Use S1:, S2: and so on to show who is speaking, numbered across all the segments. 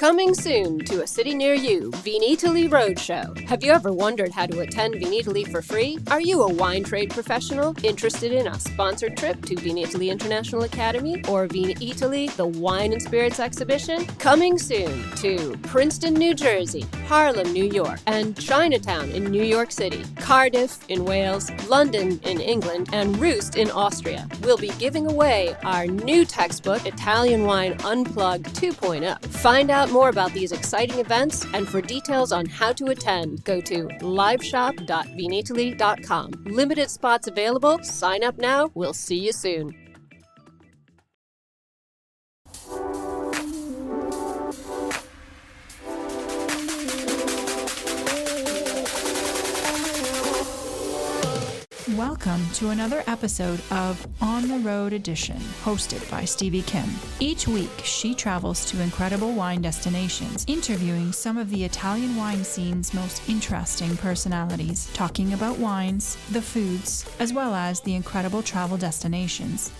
S1: Coming soon to a city near you, Vinitaly Roadshow. Have you ever wondered how to attend Vinitaly for free? Are you a wine trade professional interested in a sponsored trip to Vinitaly International Academy or Vinitaly, the Wine and Spirits Exhibition? Coming soon to Princeton, New Jersey, Harlem, New York, and Chinatown in New York City, Cardiff in Wales, London in England, and Roost in Austria. We'll be giving away our new textbook, Italian Wine Unplugged 2.0. Find out more about these exciting events, and for details on how to attend, go to liveshop.vinitaly.com. Limited spots available. Sign up now. We'll see you soon.
S2: Welcome to another episode of On the Road Edition, hosted by Stevie Kim. Each week, she travels to incredible wine destinations, interviewing some of the Italian wine scene's most interesting personalities, talking about wines, the foods, as well as the incredible travel destinations.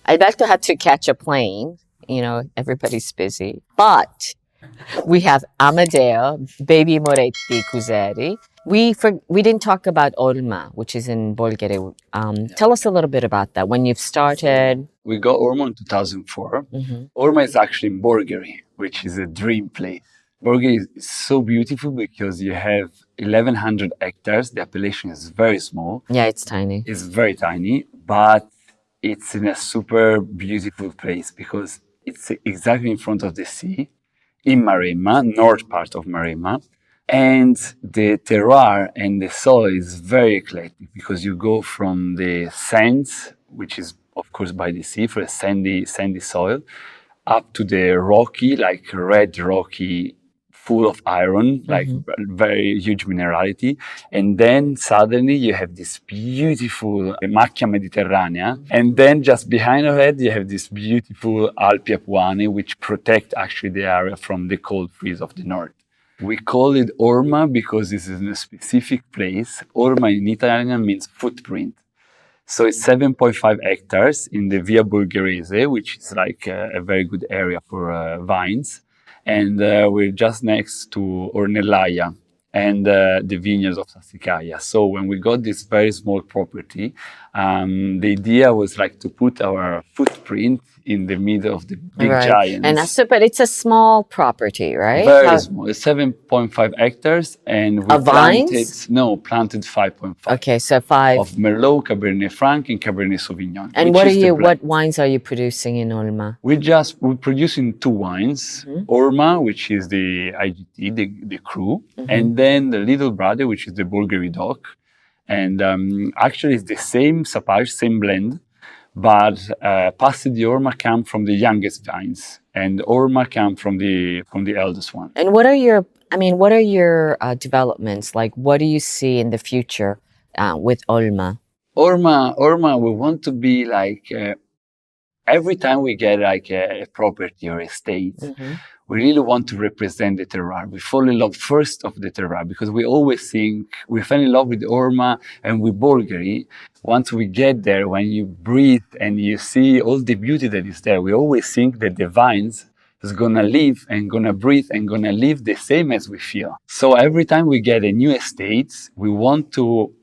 S3: Alberto had to catch a plane. You know, everybody's busy. But we have Amedeo, baby Moretti Cuseri. We didn't talk about Orma, which is in Bulgaria. Tell us a little bit about that. When you've started,
S4: we got Orma in 2004.
S3: Mm-hmm.
S4: Orma is actually in Bulgaria, which is a dream place. Bulgaria is so beautiful because you have 1,100 hectares. The appellation is very small.
S3: Yeah, it's tiny.
S4: It's very tiny, but it's in a super beautiful place because it's exactly in front of the sea, in Maremma, north part of Maremma. And the terroir and the soil is very eclectic because you go from the sands, which is of course by the sea for a sandy soil, up to the rocky, like red rocky, full of iron, like very huge minerality. And then suddenly you have this beautiful macchia mediterranea. And then just behind our head, you have this beautiful Alpi Apuane, which protect actually the area from the cold freeze of the north. We call it Orma because this is in a specific place. Orma in Italian means footprint. So it's 7.5 hectares in the Via Bulgarese, which is like a very good area for vines. And we're just next to Ornellaia and the vineyards of Sassicaia. So when we got this very small property, the idea was like to put our footprint in the middle of the big giants.
S3: And so, but it's a small property, right?
S4: Very small. It's 7.5 hectares, and we planted 5.5.
S3: Okay, so 5
S4: of Merlot, Cabernet Franc, and Cabernet Sauvignon.
S3: And what wines are you producing in Orma?
S4: We're producing 2 wines. Orma, which is the IGT, the cru, and then the little brother, which is the Bulgari DOC. And actually, it's the same cepage, same blend. But Passi di Orma come from the youngest vines, and Orma come from the eldest one.
S3: And what are your developments? Like, what do you see in the future with Orma?
S4: Orma, we want to be like every time we get like a property or estate, we really want to represent the terroir. We fall in love first of the terroir because we always think we fell in love with Orma and with Bulgari. Once we get there, when you breathe and you see all the beauty that is there, we always think that the vines is gonna live and gonna breathe and gonna live the same as we feel. So every time we get a new estate, we want to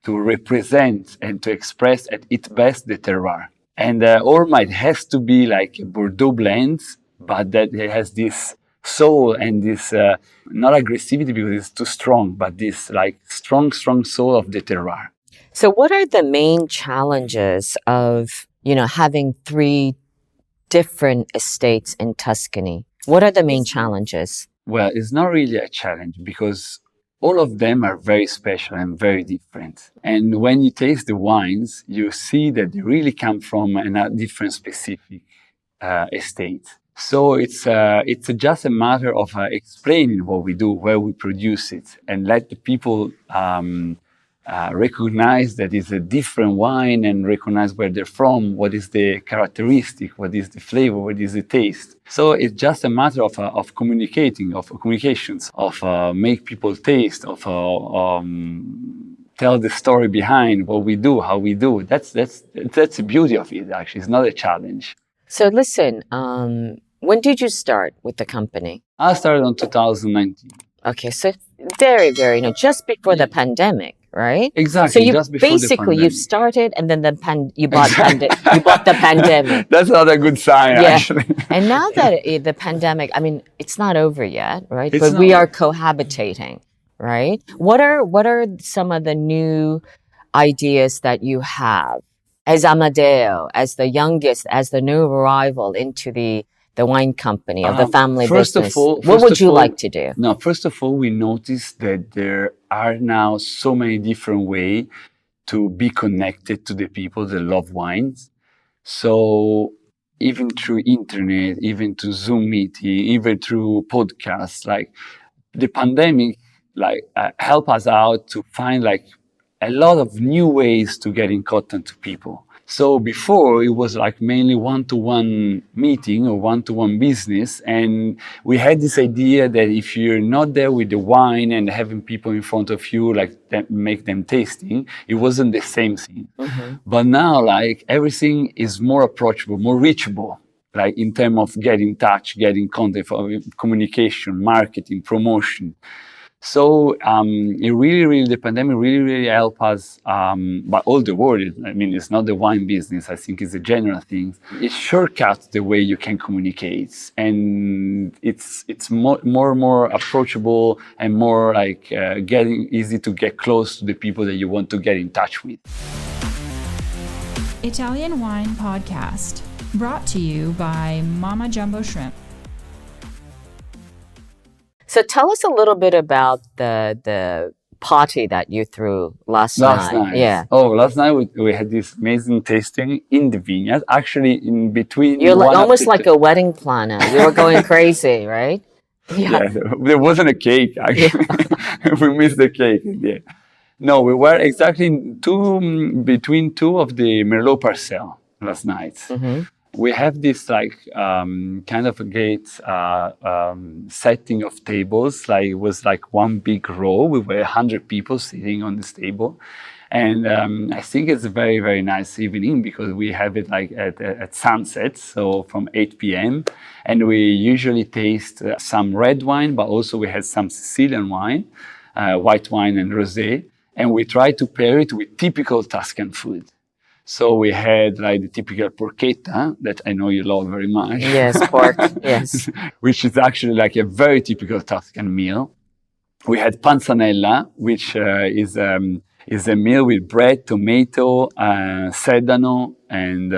S4: represent and to express at its best the terroir. And Orma, it has to be like a Bordeaux blend, but that it has this soul and this, not aggressivity because it's too strong, but this like strong soul of the terroir.
S3: So what are the main challenges of, having 3 different estates in Tuscany? What are the main challenges?
S4: Well, it's not really a challenge because all of them are very special and very different. And when you taste the wines, you see that they really come from a different specific estate. So it's just a matter of explaining what we do, where we produce it, and let the people recognize that it's a different wine and recognize where they're from, what is the characteristic, what is the flavor, what is the taste. So it's just a matter of communications, of make people taste, of tell the story behind what we do, how we do. That's the beauty of it. Actually, it's not a challenge.
S3: So listen, when did you start with the company?
S4: I started in 2019.
S3: Okay, so very, very, just before the pandemic, right?
S4: Exactly,
S3: So you
S4: just before the
S3: basically you
S4: pandemic.
S3: started, and then you bought the pandemic.
S4: That's not a good sign,
S3: Yeah.
S4: actually.
S3: And now that the pandemic, I mean, it's not over yet, right?
S4: It's
S3: But we
S4: not.
S3: are cohabitating, right? What are some of the new ideas that you have as Amadeo, as the youngest, as the new arrival into the wine company of the family business? What would you like to do?
S4: No, first of all, we noticed that there are now so many different ways to be connected to the people that love wines. So even through internet, even through Zoom meeting, even through podcasts, like the pandemic, help us out to find like a lot of new ways to get in contact to people. So before it was like mainly one-to-one meeting or one-to-one business. And we had this idea that if you're not there with the wine and having people in front of you, like make them tasting, it wasn't the same thing.
S3: Mm-hmm.
S4: But now like everything is more approachable, more reachable, like in terms of getting in touch, getting contact, communication, marketing, promotion. So it really, the pandemic really helped us, but all the world, I mean, it's not the wine business, I think it's a general thing. It shortcuts the way you can communicate, and it's more approachable and more like getting easy to get close to the people that you want to get in touch with.
S2: Italian Wine Podcast, brought to you by Mama Jumbo Shrimp.
S3: So tell us a little bit about the party that you threw last night. Yeah.
S4: Oh, last night we had this amazing tasting in the vineyard. Actually, in between.
S3: You're like, almost like a wedding planner. You were going crazy, right?
S4: Yeah. There wasn't a cake, actually. Yeah. We missed the cake. Yeah. No, we were exactly between two of the Merlot parcel last night.
S3: Mm-hmm.
S4: We have this like kind of a great setting of tables. Like it was like one big row. We were 100 people sitting on this table, and I think it's a very, very nice evening because we have it like at sunset, so from 8 p.m. And we usually taste some red wine, but also we had some Sicilian wine, white wine and rosé, and we try to pair it with typical Tuscan food. So we had like the typical porchetta that I know you love very much.
S3: Yes, pork. Yes.
S4: Which is actually like a very typical Tuscan meal. We had panzanella, which is a meal with bread, tomato, sedano, and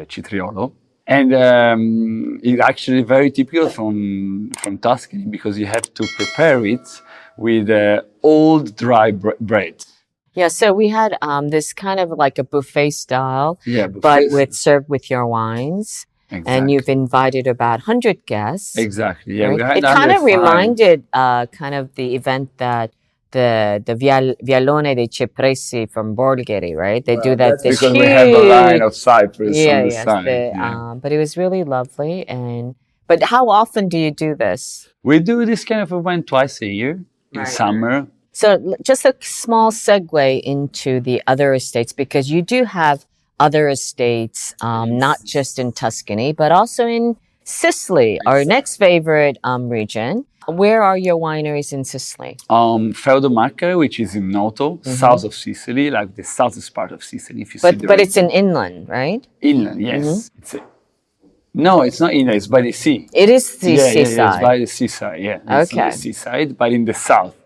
S4: citriolo. And it's actually very typical from Tuscany because you have to prepare it with old dry bread.
S3: Yeah, so we had this kind of like a buffet style, but served with your wines. Exactly. And you've invited about 100 guests.
S4: Exactly, yeah.
S3: Right? It kind of reminded kind of the event that the Vialone dei Cipressi from Bolgheri, right? They do that.
S4: Because we have a line of cypress on the side.
S3: But it was really lovely. But how often do you do this?
S4: We do this kind of event twice a year in summer.
S3: So just a small segue into the other estates, because you do have other estates, not just in Tuscany, but also in Sicily, our next favorite region. Where are your wineries in Sicily?
S4: Feudo Macchia, which is in Noto, south of Sicily, like the southest part of Sicily. If you
S3: but it's an inland, right?
S4: Inland, yes. Mm-hmm. No, it's not inland, it's by the sea.
S3: It is the seaside.
S4: Yeah, it's by the seaside, yeah. It's on the seaside, but in the south.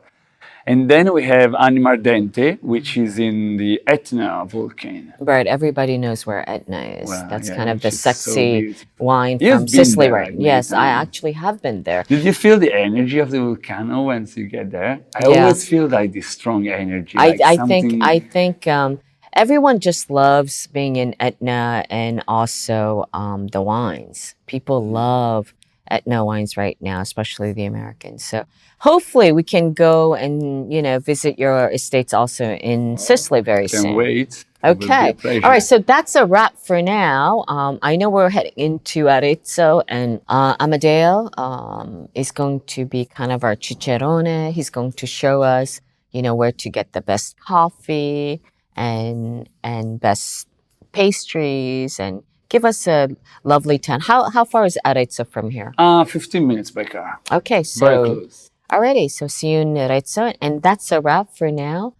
S4: And then we have Animardente, which is in the Etna volcano.
S3: Right, everybody knows where Etna is. Well, that's kind of the sexy wine from Sicily, right? Yes, I actually have been there.
S4: Did you feel the energy of the volcano once you get there? I always feel like this strong energy.
S3: I think everyone just loves being in Etna, and also the wines. People love Etna wines right now, especially the Americans. So hopefully we can go and, visit your estates also in Sicily very soon.
S4: Can't wait.
S3: Okay. All right. So that's a wrap for now. I know we're heading into Arezzo, and Amedeo is going to be kind of our cicerone. He's going to show us, where to get the best coffee and best pastries and Give us a lovely town. How far is Arezzo from here?
S4: 15 minutes by car.
S3: Okay,
S4: Very
S3: so
S4: close.
S3: alrighty, so see you in Arezzo, and that's a wrap for now.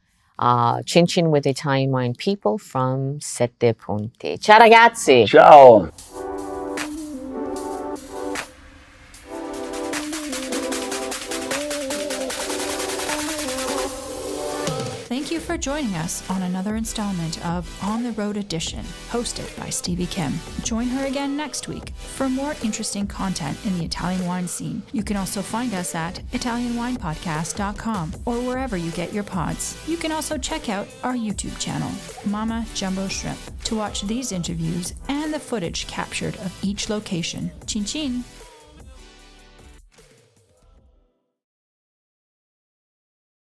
S3: Chin Chin with Italian wine people from Sette Ponti. Ciao ragazzi!
S4: Ciao!
S2: Thank you for joining us on another installment of On the Road Edition, hosted by Stevie Kim. Join her again next week for more interesting content in the Italian wine scene. You can also find us at ItalianWinePodcast.com or wherever you get your pods. You can also check out our YouTube channel, Mama Jumbo Shrimp, to watch these interviews and the footage captured of each location. Chin chin!